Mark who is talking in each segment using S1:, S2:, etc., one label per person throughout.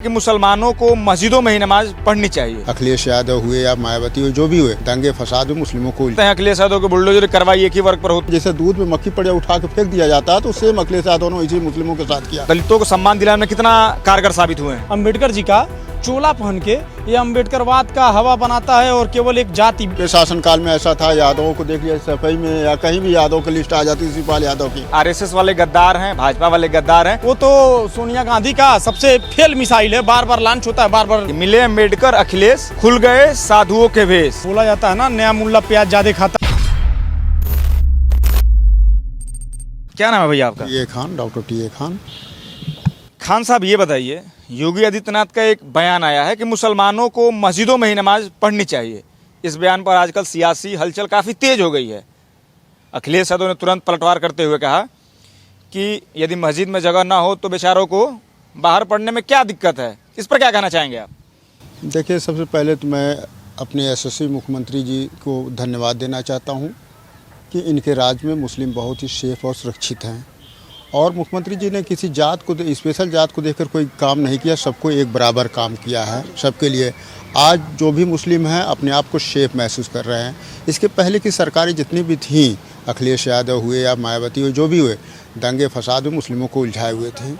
S1: कि मुसलमानों को मस्जिदों में ही नमाज पढ़नी चाहिए।
S2: अखिलेश यादव हुए या मायावती हुए, जो भी हुए, दंगे फसाद में मुस्लिमों को
S1: अखिलेश यादव के बुलडोजर कार्रवाई एक ही वर्ग पर होती।
S2: जैसे दूध में मक्खी पड़ जाए उठा के फेंक दिया जाता है, तो सेम अखिलेश यादव ने इसी मुस्लिमों के साथ किया।
S1: दलितों को सम्मान दिलाने में कितना कारगर साबित हुए हैं।
S3: अम्बेडकर जी का चोला पहन के ये अम्बेडकरवाद का हवा बनाता है और केवल एक जाति
S2: के शासनकाल में ऐसा था, यादवों को देख लिया सफाई में या कहीं भी यादव की लिस्ट आ जाती, शिवपाल यादव की।
S1: आरएसएस वाले गद्दार हैं, भाजपा वाले गद्दार हैं।
S3: वो तो सोनिया गांधी का सबसे फेल मिसाइल है, बार बार लॉन्च होता है, बार बार
S1: मिले अम्बेडकर अखिलेश, खुल गए साधुओं के भेष।
S3: बोला जाता है ना, नया मुल्ला प्याज ज्यादा खाता।
S1: क्या नाम है भैया आपका?
S2: TA Khan, doctor TA Khan.
S1: Khan साहब ये बताइए, योगी आदित्यनाथ का एक बयान आया है कि मुसलमानों को मस्जिदों में ही नमाज पढ़नी चाहिए। इस बयान पर आजकल सियासी हलचल काफ़ी तेज हो गई है। अखिलेश यादव ने तुरंत पलटवार करते हुए कहा कि यदि मस्जिद में जगह ना हो तो बेचारों को बाहर पढ़ने में क्या दिक्कत है। इस पर क्या कहना चाहेंगे आप?
S2: देखिए, सबसे पहले तो मैं अपने यशस्वी मुख्यमंत्री जी को धन्यवाद देना चाहता हूँ कि इनके राज्य में मुस्लिम बहुत ही सेफ और सुरक्षित हैं। और मुख्यमंत्री जी ने किसी जात को, स्पेशल जात को देखकर कोई काम नहीं किया, सबको एक बराबर काम किया है। सबके लिए आज जो भी मुस्लिम हैं अपने आप को सेफ महसूस कर रहे हैं। इसके पहले की सरकारें जितनी भी थीं, अखिलेश यादव हुए या मायावती हुए, जो भी हुए, दंगे फसाद में मुस्लिमों को उलझाए हुए थे।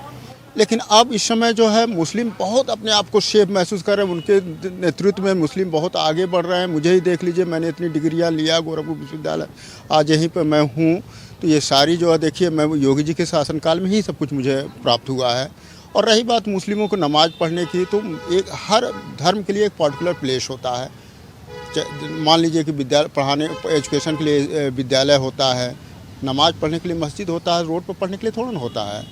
S2: लेकिन अब इस समय जो है मुस्लिम बहुत अपने आप को सेफ महसूस कर रहे हैं। उनके नेतृत्व में मुस्लिम बहुत आगे बढ़ रहे हैं। मुझे ही देख लीजिए, मैंने इतनी डिग्रियां लिया गोरखपुर विश्वविद्यालय, आज यहीं पर मैं हूँ। तो ये सारी जो है, देखिए, मैं योगी जी के शासनकाल में ही सब कुछ मुझे प्राप्त हुआ है। और रही बात मुस्लिमों को नमाज पढ़ने की, तो एक हर धर्म के लिए एक पर्टिकुलर प्लेस होता है। मान लीजिए कि विद्यालय पढ़ाने, एजुकेशन के लिए विद्यालय होता है, नमाज पढ़ने के लिए मस्जिद होता है, रोड पर पढ़ने के लिए थोड़ा ना होता है।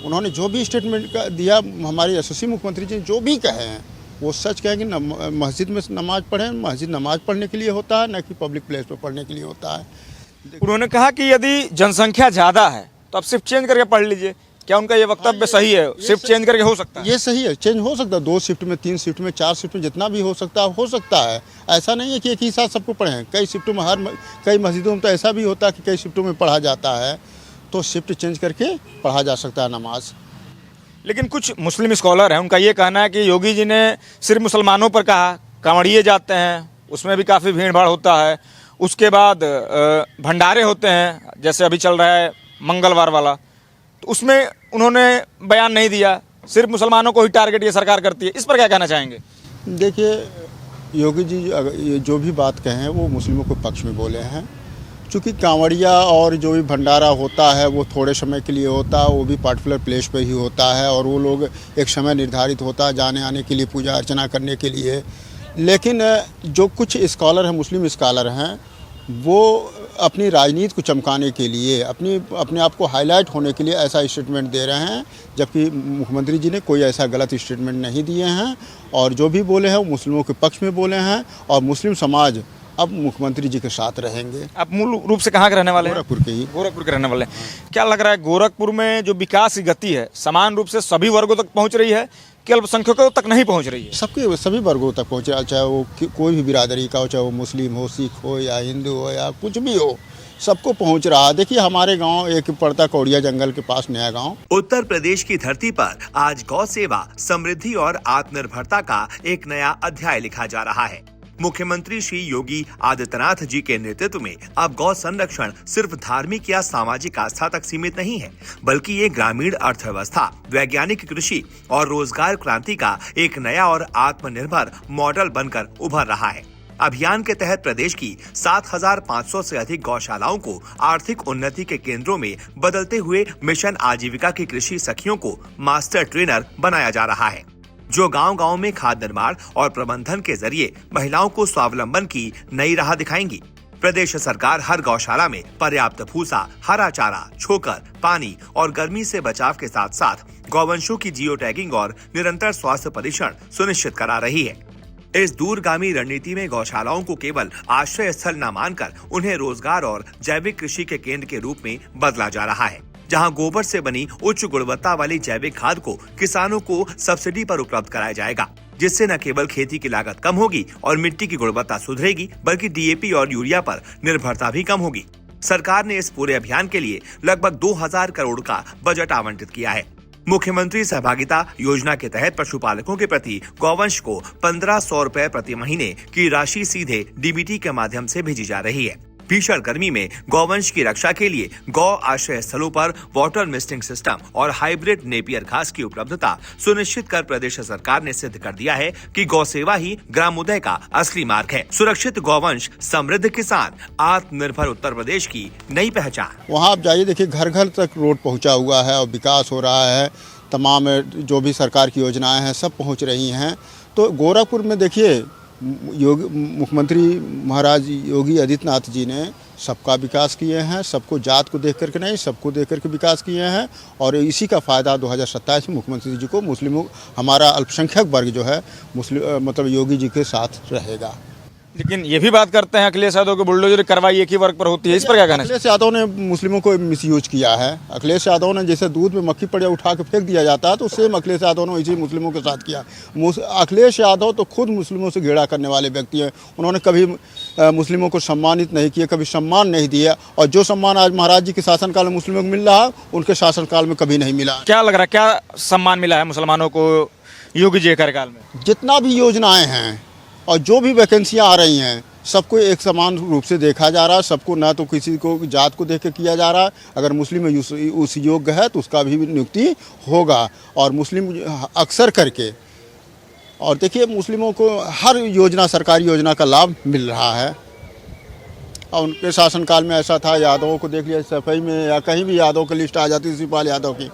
S2: उन्होंने जो भी स्टेटमेंट दिया, हमारे यशस्वी मुख्यमंत्री जी जो भी कहे हैं वो सच कहेंगे। मस्जिद में नमाज पढ़ें, मस्जिद नमाज पढ़ने के लिए होता है, न कि पब्लिक प्लेस पर पढ़ने के लिए होता है।
S1: उन्होंने कहा कि यदि जनसंख्या ज़्यादा है तो आप शिफ्ट चेंज करके पढ़ लीजिए। क्या उनका ये वक्तव्य सही है? शिफ्ट चेंज करके हो सकता है?
S2: ये सही है, चेंज हो सकता है। 2 शिफ्ट में, 3 शिफ्ट में, 4 शिफ्ट में, जितना भी हो सकता है। ऐसा नहीं है कि एक ही साथ सबको पढ़ें। कई शिफ्टों में, कई मस्जिदों में तो ऐसा भी होता है कि कई शिफ्टों में पढ़ा जाता है, तो शिफ्ट चेंज करके पढ़ा जा सकता है नमाज।
S1: लेकिन कुछ मुस्लिम स्कॉलर हैं, उनका ये कहना है कि योगी जी ने सिर्फ मुसलमानों पर कहा, कांवड़िए जाते हैं उसमें भी काफ़ी भीड़ भाड़ होता है, उसके बाद भंडारे होते हैं, जैसे अभी चल रहा है मंगलवार वाला, तो उसमें उन्होंने बयान नहीं दिया, सिर्फ मुसलमानों को ही टारगेट ये सरकार करती है। इस पर क्या कहना चाहेंगे?
S2: देखिए, योगी जी जो भी बात कहें वो मुस्लिमों के पक्ष में बोले हैं। चूँकि कांवड़िया और जो भी भंडारा होता है वो थोड़े समय के लिए होता है, वो भी पार्टिकुलर प्लेस पे ही होता है, और वो लोग एक समय निर्धारित होता है जाने आने के लिए, पूजा अर्चना करने के लिए। लेकिन जो कुछ स्कॉलर हैं, मुस्लिम स्कॉलर हैं, वो अपनी राजनीति को चमकाने के लिए, अपने आप को हाईलाइट होने के लिए ऐसा स्टेटमेंट दे रहे हैं, जबकि मुख्यमंत्री जी ने कोई ऐसा गलत स्टेटमेंट नहीं दिए हैं। और जो भी बोले हैं वो मुस्लिमों के पक्ष में बोले हैं, और मुस्लिम समाज अब मुख्यमंत्री जी के साथ रहेंगे।
S1: आप मूल रूप से कहाँ के रहने वाले हैं?
S2: गोरखपुर के ही।
S1: गोरखपुर के रहने वाले हैं। क्या लग रहा है गोरखपुर में जो विकास की गति है समान रूप से सभी वर्गों तक पहुँच रही है कि अल्पसंख्यकों तक नहीं पहुँच रही है?
S2: सभी वर्गों तक पहुँच रहा है, चाहे वो कोई भी बिरादरी का हो, चाहे वो मुस्लिम हो, सिख हो या हिंदू हो या कुछ भी हो, सबको पहुंच रहा है। देखिए, हमारे गांव एक पड़ता कौड़िया जंगल के पास नया गांव।
S4: उत्तर प्रदेश की धरती पर आज गौ सेवा, समृद्धि और आत्मनिर्भरता का एक नया अध्याय लिखा जा रहा है। मुख्यमंत्री श्री योगी आदित्यनाथ जी के नेतृत्व में अब गौ संरक्षण सिर्फ धार्मिक या सामाजिक आस्था तक सीमित नहीं है, बल्कि ये ग्रामीण अर्थव्यवस्था, वैज्ञानिक कृषि और रोजगार क्रांति का एक नया और आत्मनिर्भर मॉडल बनकर उभर रहा है। अभियान के तहत प्रदेश की 7,500 से अधिक गौशालाओं को आर्थिक उन्नति के केंद्रों में बदलते हुए मिशन आजीविका की कृषि सखियों को मास्टर ट्रेनर बनाया जा रहा है, जो गांव-गांव में खाद निर्माण और प्रबंधन के जरिए महिलाओं को स्वावलंबन की नई राह दिखाएंगी। प्रदेश सरकार हर गौशाला में पर्याप्त भूसा, हरा चारा, छोकर, पानी और गर्मी से बचाव के साथ साथ गौवंशों की जियो टैगिंग और निरंतर स्वास्थ्य परीक्षण सुनिश्चित करा रही है। इस दूरगामी रणनीति में गौशालाओं को केवल आश्रय स्थल न मानकर उन्हें रोजगार और जैविक कृषि के केंद्र के रूप में बदला जा रहा है, जहां गोबर से बनी उच्च गुणवत्ता वाली जैविक खाद को किसानों को सब्सिडी पर उपलब्ध कराया जाएगा, जिससे न केवल खेती की लागत कम होगी और मिट्टी की गुणवत्ता सुधरेगी, बल्कि डीएपी और यूरिया पर निर्भरता भी कम होगी। सरकार ने इस पूरे अभियान के लिए लगभग 2000 करोड़ का बजट आवंटित किया है। मुख्यमंत्री सहभागिता योजना के तहत पशुपालकों के प्रति गौवंश को 1500 रुपए प्रति महीने की राशि सीधे डीबीटी के माध्यम से भेजी जा रही है। भीषण गर्मी में गौवंश की रक्षा के लिए गौ आश्रय स्थलों पर वाटर मिस्टिंग सिस्टम और हाइब्रिड नेपियर घास की उपलब्धता सुनिश्चित कर प्रदेश सरकार ने सिद्ध कर दिया है कि गौ सेवा ही ग्रामोदय का असली मार्ग है। सुरक्षित गौवंश, समृद्ध किसान, आत्मनिर्भर उत्तर प्रदेश की नई पहचान।
S2: वहाँ आप जाइए, देखिए घर घर तक रोड पहुँचा हुआ है और विकास हो रहा है। तमाम जो भी सरकार की योजनाएं हैं सब पहुँच रही हैं। तो गोरखपुर में देखिए मुख्यमंत्री महाराज योगी आदित्यनाथ जी ने सबका विकास किए हैं। सबको जात को देख करके नहीं, सबको देख करके विकास किए हैं। और इसी का फ़ायदा 2027 में मुख्यमंत्री जी को मुस्लिमों, हमारा अल्पसंख्यक वर्ग जो है मुस्लिम मतलब योगी जी के साथ रहेगा।
S1: लेकिन ये भी बात करते हैं अखिलेश यादव की बुलडोजर कार्रवाई एक ही वर्ग पर होती है, इस पर क्या कहना है?
S2: अखिलेश यादव ने मुस्लिमों को मिसयूज किया है। अखिलेश यादव ने जैसे दूध में मक्खी पड़ उठा के फेंक दिया जाता है, तो सेम अखिलेश यादव ने इसी मुस्लिमों के साथ किया। अखिलेश यादव तो खुद मुस्लिमों से घेड़ा करने वाले व्यक्ति हैं। उन्होंने कभी मुस्लिमों को सम्मानित नहीं किया, कभी सम्मान नहीं दिया। और जो सम्मान आज महाराज जी के शासनकाल में मुस्लिमों को मिल रहा है, उनके शासनकाल में कभी नहीं मिला।
S1: क्या लग रहा है, क्या सम्मान मिला है मुसलमानों को योगी जी के कार्यकाल में?
S2: जितना भी योजनाएं हैं और जो भी वैकेंसियां आ रही हैं, सबको एक समान रूप से देखा जा रहा है। सबको ना तो किसी को जात को देख के किया जा रहा है। अगर मुस्लिम उस योग्य है तो उसका भी नियुक्ति होगा। और मुस्लिम अक्सर करके, और देखिए मुस्लिमों को हर योजना, सरकारी योजना का लाभ मिल रहा है। और उनके शासनकाल में ऐसा था, यादवों को देख लिया सफाई में या कहीं भी यादव की लिस्ट आ जाती, शिवपाल यादव की।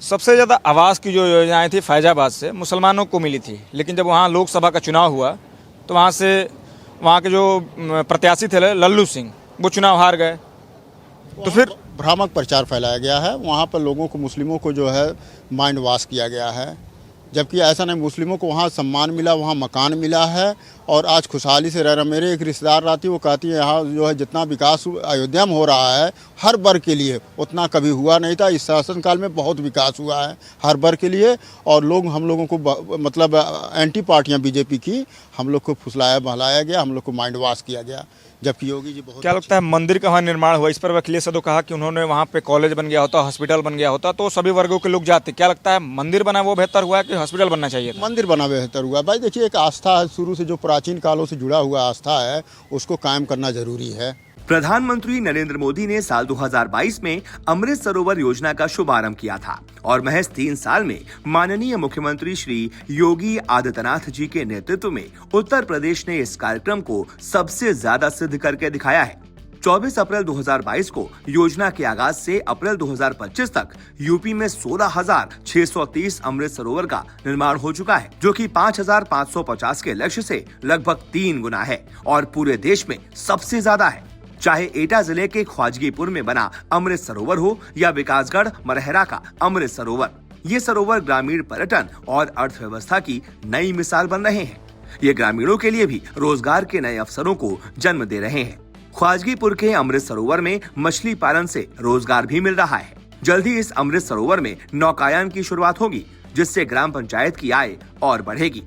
S1: सबसे ज़्यादा आवास की जो योजनाएं थी फैजाबाद से मुसलमानों को मिली थी, लेकिन जब वहाँ लोकसभा का चुनाव हुआ तो वहाँ के जो प्रत्याशी थे लल्लू सिंह, वो चुनाव हार गए। तो फिर
S2: भ्रामक प्रचार फैलाया गया है। वहाँ पर लोगों को, मुस्लिमों को जो है माइंड वॉश किया गया है। जबकि ऐसा नहीं, मुस्लिमों को वहाँ सम्मान मिला, वहाँ मकान मिला है और आज खुशहाली से रह रहा। मेरे एक रिश्तेदार रहती, वो कहती है यहाँ जो है जितना विकास अयोध्या में हो रहा है हर वर्ग के लिए, उतना कभी हुआ नहीं था। इस शासनकाल में बहुत विकास हुआ है हर वर्ग के लिए। और हम लोगों को मतलब एंटी पार्टियाँ बीजेपी की, हम लोग को फुसलाया बहलाया गया, हम लोग को माइंड वॉश किया गया। जबकि योगी जी बहुत,
S1: क्या लगता है मंदिर का वहाँ निर्माण हुआ, इस पर अखिलेश यादव कहा कि उन्होंने वहाँ पे कॉलेज बन गया होता, हॉस्पिटल बन गया होता तो सभी वर्गों के लोग जाते। क्या लगता है मंदिर बना वो बेहतर हुआ है कि हॉस्पिटल बनना चाहिए था?
S2: मंदिर बना बेहतर हुआ। भाई देखिए, एक आस्था है, शुरू से जो प्राचीन कालों से जुड़ा हुआ आस्था है, उसको कायम करना जरूरी है।
S4: प्रधानमंत्री नरेंद्र मोदी ने साल 2022 में अमृत सरोवर योजना का शुभारंभ किया था और महज 3 साल में माननीय मुख्यमंत्री श्री योगी आदित्यनाथ जी के नेतृत्व में उत्तर प्रदेश ने इस कार्यक्रम को सबसे ज्यादा सिद्ध करके दिखाया है। 24 अप्रैल 2022 को योजना के आगाज से अप्रैल 2025 तक यूपी में 16,630 अमृत सरोवर का निर्माण हो चुका है, जो कि 5,550 के लक्ष्य से लगभग 3 गुना है और पूरे देश में सबसे ज्यादा है। चाहे एटा जिले के ख्वाजगीपुर में बना अमृत सरोवर हो या विकासगढ़ मरहरा का अमृत सरोवर, ये सरोवर ग्रामीण पर्यटन और अर्थव्यवस्था की नई मिसाल बन रहे हैं। ये ग्रामीणों के लिए भी रोजगार के नए अवसरों को जन्म दे रहे हैं। ख्वाजगीपुर के अमृत सरोवर में मछली पालन से रोजगार भी मिल रहा है। जल्द ही इस अमृत सरोवर में नौकायान की शुरुआत होगी, जिससे ग्राम पंचायत की आय और बढ़ेगी।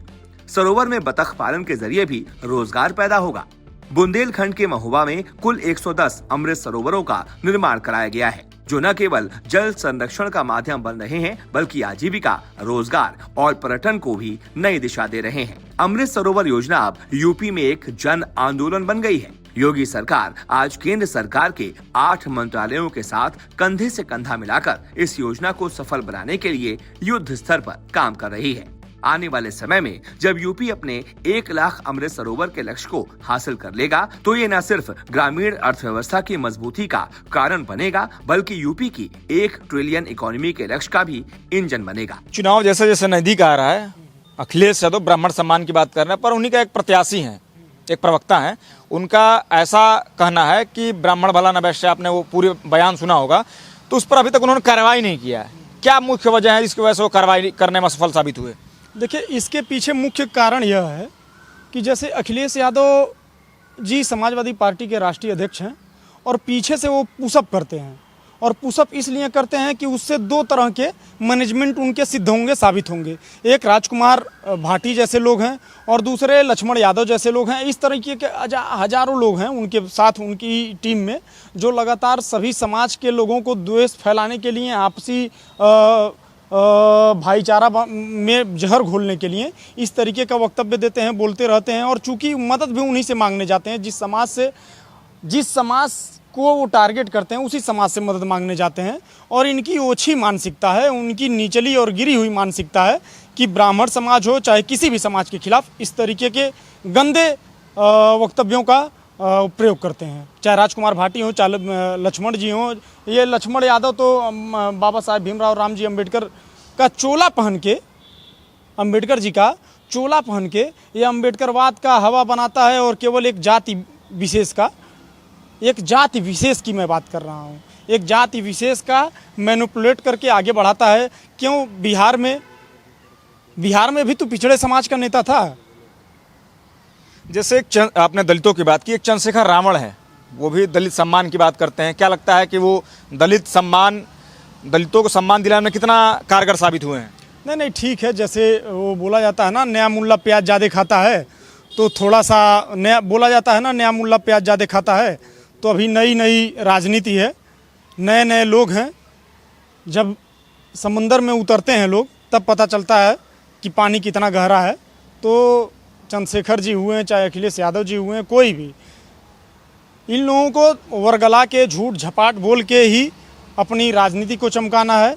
S4: सरोवर में बतख पालन के जरिए भी रोजगार पैदा होगा। बुंदेलखंड के महुआ में कुल 110 अमृत सरोवरों का निर्माण कराया गया है, जो न केवल जल संरक्षण का माध्यम बन रहे हैं, बल्कि आजीविका, रोजगार और पर्यटन को भी नई दिशा दे रहे हैं। अमृत सरोवर योजना अब यूपी में एक जन आंदोलन बन गई है। योगी सरकार आज केंद्र सरकार के 8 मंत्रालयों के साथ कंधे से कंधा मिलाकर इस योजना को सफल बनाने के लिए युद्ध स्तर पर काम कर रही है। आने वाले समय में जब यूपी अपने 1 लाख अमृत सरोवर के लक्ष्य को हासिल कर लेगा, तो ये न सिर्फ ग्रामीण अर्थव्यवस्था की मजबूती का कारण बनेगा, बल्कि यूपी की 1 ट्रिलियन इकोनॉमी के लक्ष्य का भी इंजन बनेगा।
S1: चुनाव जैसे जैसे नजदीक आ रहा है, अखिलेश यादव ब्राह्मण सम्मान की बात कर रहे हैं, पर उन्हीं का एक प्रत्याशी है, एक प्रवक्ता है, उनका ऐसा कहना है कि ब्राह्मण भला न वैश्य, आपने वो पूरे बयान सुना होगा, तो उस पर अभी तक उन्होंने कार्रवाई नहीं किया है। क्या मुख्य वजह है जिसकी वजह से वो कार्रवाई करने में सफल साबित हुए?
S3: देखिए, इसके पीछे मुख्य कारण यह है कि जैसे अखिलेश यादव जी समाजवादी पार्टी के राष्ट्रीय अध्यक्ष हैं और पीछे से वो पुशअप करते हैं और पुशअप इसलिए करते हैं कि उससे दो तरह के मैनेजमेंट उनके सिद्ध होंगे, साबित होंगे। एक राजकुमार भाटी जैसे लोग हैं और दूसरे लक्ष्मण यादव जैसे लोग हैं। इस तरीके के हजारों लोग हैं उनके साथ, उनकी टीम में, जो लगातार सभी समाज के लोगों को द्वेष फैलाने के लिए, आपसी भाईचारा में जहर घोलने के लिए इस तरीके का वक्तव्य देते हैं, बोलते रहते हैं। और चूंकि मदद भी उन्हीं से मांगने जाते हैं, जिस समाज को वो टारगेट करते हैं उसी समाज से मदद मांगने जाते हैं। और इनकी ओछी मानसिकता है, उनकी निचली और गिरी हुई मानसिकता है कि ब्राह्मण समाज हो चाहे किसी भी समाज के खिलाफ इस तरीके के गंदे वक्तव्यों का प्रयोग करते हैं। चाहे राजकुमार भाटी हो, चाहे लक्ष्मण जी हो। ये लक्ष्मण यादव तो बाबा साहेब भीमराव रामजी अम्बेडकर का चोला पहन के, अम्बेडकर जी का चोला पहन के ये अम्बेडकरवाद का हवा बनाता है और केवल एक जाति विशेष की मैं बात कर रहा हूँ, एक जाति विशेष का मैनिपुलेट करके आगे बढ़ाता है। क्यों? बिहार में भी तो पिछड़े समाज का नेता था।
S1: जैसे आपने दलितों की बात की, एक चंद्रशेखर रावण है, वो भी दलित सम्मान की बात करते हैं। क्या लगता है कि वो दलितों को सम्मान दिलाने में कितना कारगर साबित हुए हैं?
S3: नहीं, ठीक है। जैसे वो बोला जाता है ना, नया मुल्ला प्याज ज़्यादा खाता है, तो थोड़ा सा नया बोला जाता है ना, नया मुल्ला प्याज ज़्यादा खाता है। तो अभी नई राजनीति है, नए लोग हैं। जब समंदर में उतरते हैं लोग, तब पता चलता है कि पानी कितना गहरा है। तो चंद्रशेखर जी हुए, चाहे अखिलेश यादव जी हुए, कोई भी, इन लोगों को वर्गला के, झूठ झपाट बोल के ही अपनी राजनीति को चमकाना है।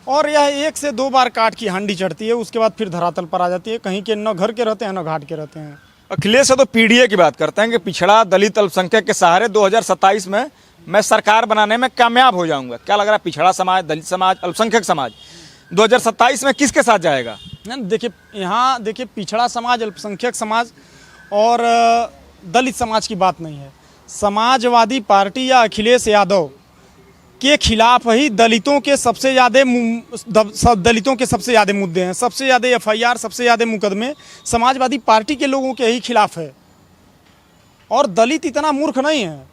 S3: और यह 1 से 2 बार काट की हांडी चढ़ती है, उसके बाद फिर धरातल पर आ जाती है। कहीं के न घर के रहते हैं न घाट के रहते हैं।
S1: अखिलेश तो पीडीए की बात करते हैं कि पिछड़ा दलित अल्पसंख्यक के सहारे 2027 में मैं सरकार बनाने में कामयाब हो जाऊंगा। क्या लग रहा है, पिछड़ा समाज, दलित समाज, अल्पसंख्यक समाज 2027 में किसके साथ जाएगा?
S3: देखिए पिछड़ा समाज, अल्पसंख्यक समाज और दलित समाज की बात नहीं है। समाजवादी पार्टी या अखिलेश यादव के खिलाफ ही दलितों के सबसे ज़्यादा मुद्दे हैं, सबसे ज़्यादा FIR, सबसे ज़्यादा मुकदमे समाजवादी पार्टी के लोगों के ही खिलाफ है। और दलित इतना मूर्ख नहीं है।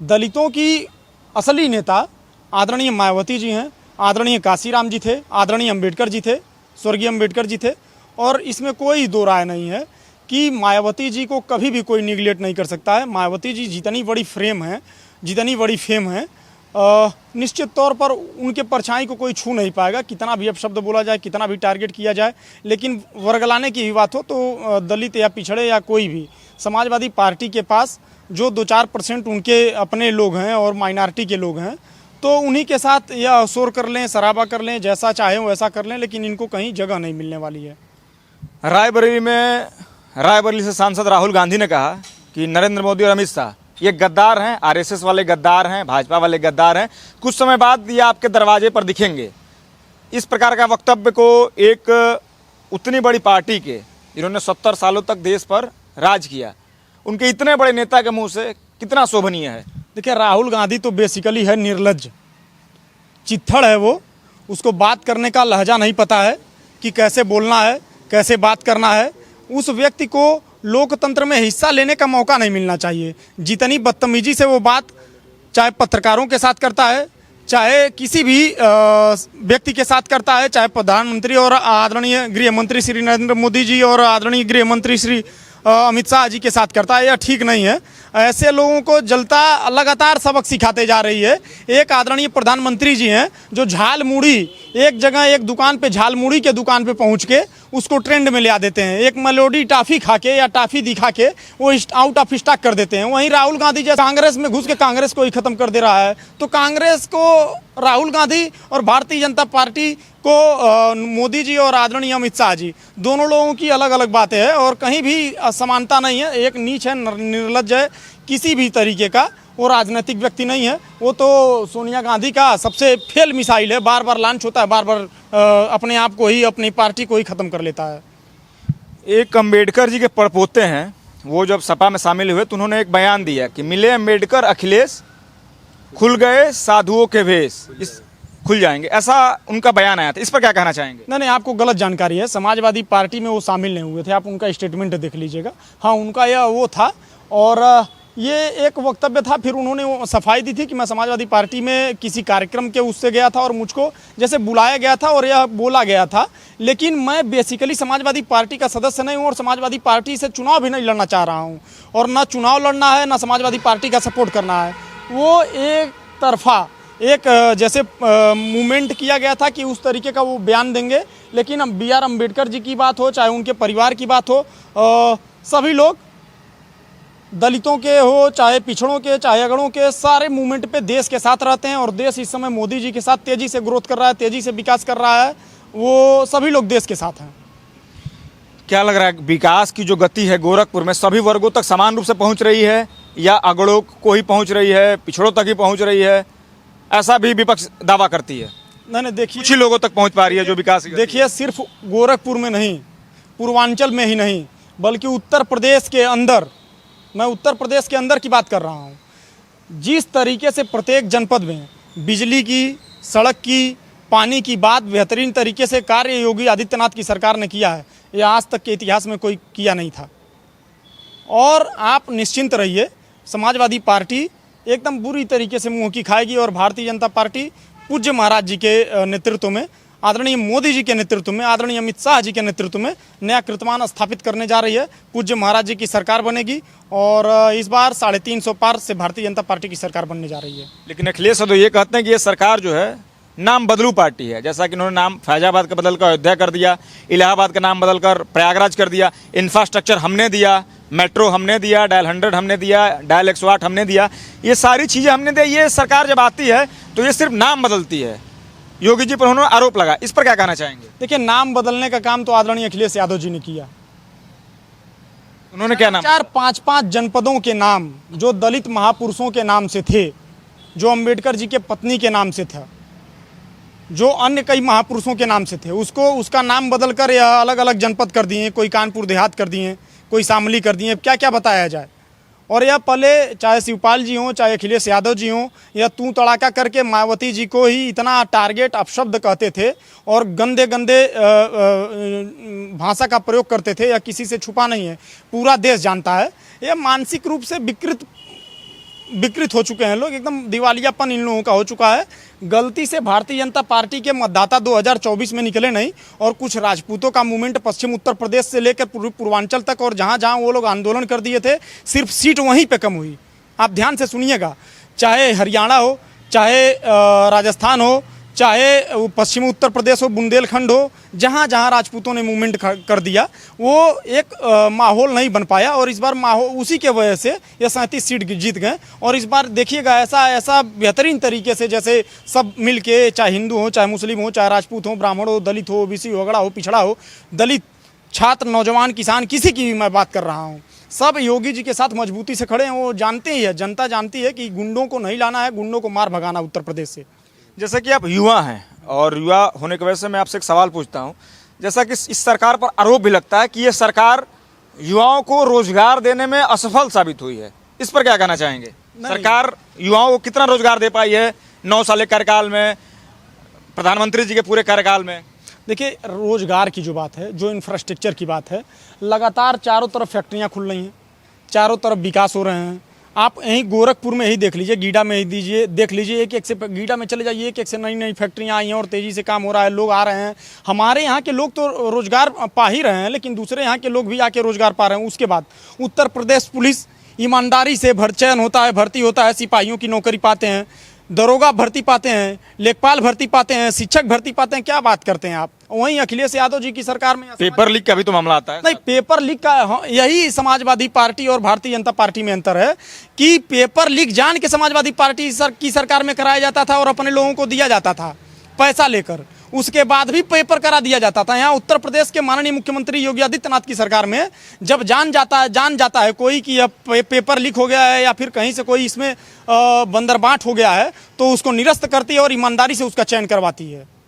S3: दलितों की असली नेता आदरणीय मायावती जी हैं, आदरणीय काशीराम जी थे, आदरणीय अम्बेडकर जी थे, स्वर्गीय अम्बेडकर जी थे। और इसमें कोई दो राय नहीं है कि मायावती जी को कभी भी कोई निगलेक्ट नहीं कर सकता है। मायावती जी जितनी बड़ी फेम है, निश्चित तौर पर उनके परछाई को कोई छू नहीं पाएगा, कितना भी अपशब्द बोला जाए, कितना भी टारगेट किया जाए। लेकिन वर्गलाने की भी बात हो तो दलित या पिछड़े या कोई भी समाजवादी पार्टी के पास जो 2-4% उनके अपने लोग हैं और माइनॉरिटी के लोग हैं, तो उन्हीं के साथ या शोर कर लें, शराबा कर लें, जैसा चाहे वैसा कर लें, लेकिन इनको कहीं जगह नहीं मिलने वाली है।
S1: रायबरेली से सांसद राहुल गांधी ने कहा कि नरेंद्र मोदी और अमित शाह ये गद्दार हैं, RSS वाले गद्दार हैं, भाजपा वाले गद्दार हैं, कुछ समय बाद ये आपके दरवाजे पर दिखेंगे। इस प्रकार का वक्तव्य को एक उतनी बड़ी पार्टी के, जिन्होंने 70 सालों तक देश पर राज किया, उनके इतने बड़े नेता के मुंह से कितना शोभनीय है?
S3: देखिए, राहुल गांधी तो बेसिकली है निर्लज्ज, चित्थड़ है वो। उसको बात करने का लहजा नहीं पता है कि कैसे बोलना है, कैसे बात करना है। उस व्यक्ति को लोकतंत्र में हिस्सा लेने का मौका नहीं मिलना चाहिए। जितनी बदतमीजी से वो बात चाहे पत्रकारों के साथ करता है, चाहे किसी भी व्यक्ति के साथ करता है, चाहे प्रधानमंत्री और आदरणीय गृह मंत्री श्री नरेंद्र मोदी जी और आदरणीय गृह मंत्री श्री अमित शाह जी के साथ करता है, यह ठीक नहीं है। ऐसे लोगों को जनता लगातार सबक सिखाते जा रही है। एक आदरणीय प्रधानमंत्री जी हैं जो झाल मुड़ी, एक जगह एक दुकान पे झाल मुड़ी के दुकान पे पहुंच के उसको ट्रेंड में ले आ देते हैं। एक मेलोडी टाफ़ी खा के या टाफ़ी दिखा के वो आउट ऑफ स्टॉक कर देते हैं। वहीं राहुल गांधी जैसे कांग्रेस में घुस के कांग्रेस को ही ख़त्म कर दे रहा है। तो कांग्रेस को राहुल गांधी और भारतीय जनता पार्टी को मोदी जी और आदरणीय अमित शाह जी, दोनों लोगों की अलग अलग बातें हैं और कहीं भी समानता नहीं है। एक नीच है, निर्लज्ज है, किसी भी तरीके का वो राजनीतिक व्यक्ति नहीं है। वो तो सोनिया गांधी का सबसे फेल मिसाइल है, बार बार लॉन्च होता है, बार बार अपने आप को ही, अपनी पार्टी को ही ख़त्म कर लेता है।
S1: एक अम्बेडकर जी के पड़पोते हैं, वो जब सपा में शामिल हुए तो उन्होंने एक बयान दिया कि मिले अम्बेडकर अखिलेश, खुल गए साधुओं के भेष, इस खुल जाएंगे, ऐसा उनका बयान आया था। इस पर क्या कहना चाहेंगे?
S3: नहीं, आपको गलत जानकारी है। समाजवादी पार्टी में वो शामिल नहीं हुए थे, आप उनका स्टेटमेंट देख लीजिएगा। हाँ, उनका यह वो था और ये एक वक्तव्य था। फिर उन्होंने वो सफाई दी थी कि मैं समाजवादी पार्टी में किसी कार्यक्रम के उससे गया था और मुझको जैसे बुलाया गया था और यह बोला गया था, लेकिन मैं बेसिकली समाजवादी पार्टी का सदस्य नहीं हूँ और समाजवादी पार्टी से चुनाव भी नहीं लड़ना चाह रहा हूँ और ना चुनाव लड़ना है ना समाजवादी पार्टी का सपोर्ट करना है। वो एक तरफा एक जैसे मूवमेंट किया गया था कि उस तरीके का वो बयान देंगे, लेकिन अब बी आर अम्बेडकर जी की बात हो, चाहे उनके परिवार की बात हो, सभी लोग दलितों के हो, चाहे पिछड़ों के, चाहे अगड़ों के, सारे मूवमेंट पे देश के साथ रहते हैं और देश इस समय मोदी जी के साथ तेज़ी से ग्रोथ कर रहा है, तेज़ी से विकास कर रहा है। वो सभी लोग देश के साथ हैं।
S1: क्या लग रहा है विकास की जो गति है गोरखपुर में सभी वर्गों तक समान रूप से पहुंच रही है या अगड़ों को ही पहुंच रही है, पिछड़ों तक ही पहुंच रही है? ऐसा भी विपक्ष दावा करती है।
S3: नहीं, देखिए,
S1: कुछ ही लोगों तक पहुंच पा रही है जो विकास की गति है।
S3: देखिए, सिर्फ गोरखपुर में नहीं, पूर्वांचल में ही नहीं, बल्कि उत्तर प्रदेश के अंदर, मैं उत्तर प्रदेश के अंदर की बात कर रहा हूँ। जिस तरीके से प्रत्येक जनपद में बिजली की, सड़क की, पानी की बात बेहतरीन तरीके से कार्य योगी आदित्यनाथ की सरकार ने किया है, यह आज तक के इतिहास में कोई किया नहीं था। और आप निश्चिंत रहिए, समाजवादी पार्टी एकदम बुरी तरीके से मुंह की खाएगी और भारतीय जनता पार्टी पूज्य महाराज जी के नेतृत्व में, आदरणीय मोदी जी के नेतृत्व में, आदरणीय अमित शाह जी के नेतृत्व में नया कीर्तिमान स्थापित करने जा रही है। पूज्य महाराज जी की सरकार बनेगी और इस बार 350 पार से भारतीय जनता पार्टी की सरकार बनने जा रही है।
S1: लेकिन अखिलेश यादव ये कहते हैं कि ये सरकार जो है नाम बदलू पार्टी है, जैसा कि उन्होंने नाम फैजाबाद का बदलकर अयोध्या कर दिया, इलाहाबाद का नाम बदलकर प्रयागराज कर दिया, इंफ्रास्ट्रक्चर हमने दिया, मेट्रो हमने दिया, डायल 100 हमने दिया, डायल 108 हमने दिया, ये सारी चीज़ें हमने दी। ये सरकार जब आती है तो ये सिर्फ नाम बदलती है। योगी जी पर उन्होंने आरोप लगा, इस पर क्या कहना चाहेंगे?
S3: देखिए, नाम बदलने का काम तो आदरणीय अखिलेश यादव जी ने किया।
S1: उन्होंने क्या नाम?
S3: 4-5 जनपदों के नाम जो दलित महापुरुषों के नाम से थे, जो अम्बेडकर जी के पत्नी के नाम से था, जो अन्य कई महापुरुषों के नाम से थे, उसका नाम बदलकर यह अलग अलग जनपद कर दिए, कोई कानपुर देहात कर दिए, कोई शामली कर दिए, क्या क्या बताया जाए। और यह पहले चाहे शिवपाल जी हों, चाहे अखिलेश यादव जी हों, या तू तड़ाका करके मायावती जी को ही इतना टारगेट अपशब्द कहते थे और गंदे गंदे भाषा का प्रयोग करते थे, यह किसी से छुपा नहीं है, पूरा देश जानता है। यह मानसिक रूप से विकृत हो चुके हैं लोग, एकदम दिवालियापन इन लोगों का हो चुका है। गलती से भारतीय जनता पार्टी के मतदाता 2024 में निकले नहीं और कुछ राजपूतों का मूवमेंट पश्चिम उत्तर प्रदेश से लेकर पूर्वांचल तक और जहां जहां वो लोग आंदोलन कर दिए थे, सिर्फ सीट वहीं पे कम हुई। आप ध्यान से सुनिएगा, चाहे हरियाणा हो, चाहे राजस्थान हो, चाहे पश्चिमी उत्तर प्रदेश हो, बुंदेलखंड हो, जहाँ जहाँ राजपूतों ने मूवमेंट कर दिया, वो एक माहौल नहीं बन पाया और इस बार माहौल उसी के वजह से ये 37 सीट जीत गए। और इस बार देखिएगा ऐसा बेहतरीन तरीके से जैसे सब मिल के, चाहे हिंदू हो, चाहे मुस्लिम हो, चाहे राजपूत हो, ब्राह्मण हो, दलित हो, ओबीसी हो, अगड़ा हो, पिछड़ा हो, दलित, छात्र, नौजवान, किसान, किसी की भी मैं बात कर रहा हूँ, सब योगी जी के साथ मजबूती से खड़े हैं। वो जानते ही है, जनता जानती है कि गुंडों को नहीं लाना है, गुंडों को मार भगाना उत्तर प्रदेश से।
S1: जैसा कि आप युवा हैं और युवा होने की वजह से मैं आपसे एक सवाल पूछता हूं, जैसा कि इस सरकार पर आरोप भी लगता है कि ये सरकार युवाओं को रोजगार देने में असफल साबित हुई है, इस पर क्या कहना चाहेंगे? सरकार युवाओं को कितना रोजगार दे पाई है 9 साल के कार्यकाल में, प्रधानमंत्री जी के पूरे कार्यकाल में?
S3: देखिए, रोजगार की जो बात है, जो इंफ्रास्ट्रक्चर की बात है, लगातार चारों तरफ फैक्ट्रियाँ खुल रही हैं, चारों तरफ विकास हो रहे हैं। आप यहीं गोरखपुर में ही देख लीजिए, गीडा में ही देख लीजिए, एक से गीडा में चले जाइए, एक से नई नई फैक्ट्रियाँ आई हैं और तेज़ी से काम हो रहा है, लोग आ रहे हैं। हमारे यहाँ के लोग तो रोजगार पा ही रहे हैं, लेकिन दूसरे यहाँ के लोग भी आके रोजगार पा रहे हैं। उसके बाद उत्तर प्रदेश पुलिस ईमानदारी से चयन होता है, भर्ती होता है, सिपाहियों की नौकरी पाते हैं, दरोगा भर्ती पाते हैं, लेखपाल भर्ती पाते हैं, शिक्षक भर्ती पाते हैं। क्या बात करते हैं आप? वहीं अखिलेश यादव जी की सरकार में
S1: पेपर लीक का भी तो मामला आता है।
S3: नहीं, पेपर लीक का यही समाजवादी पार्टी और भारतीय जनता पार्टी में अंतर है कि पेपर लीक जान के समाजवादी पार्टी की सरकार में कराया जाता था और अपने लोगों को दिया जाता था पैसा लेकर, उसके बाद भी पेपर करा दिया जाता था। यहाँ उत्तर प्रदेश के माननीय मुख्यमंत्री योगी आदित्यनाथ की सरकार में जब जान जाता है कोई कि अब पेपर लीक हो गया है या फिर कहीं से कोई इसमें बंदरबाट हो गया है, तो उसको निरस्त करती है और ईमानदारी से उसका चयन करवाती है।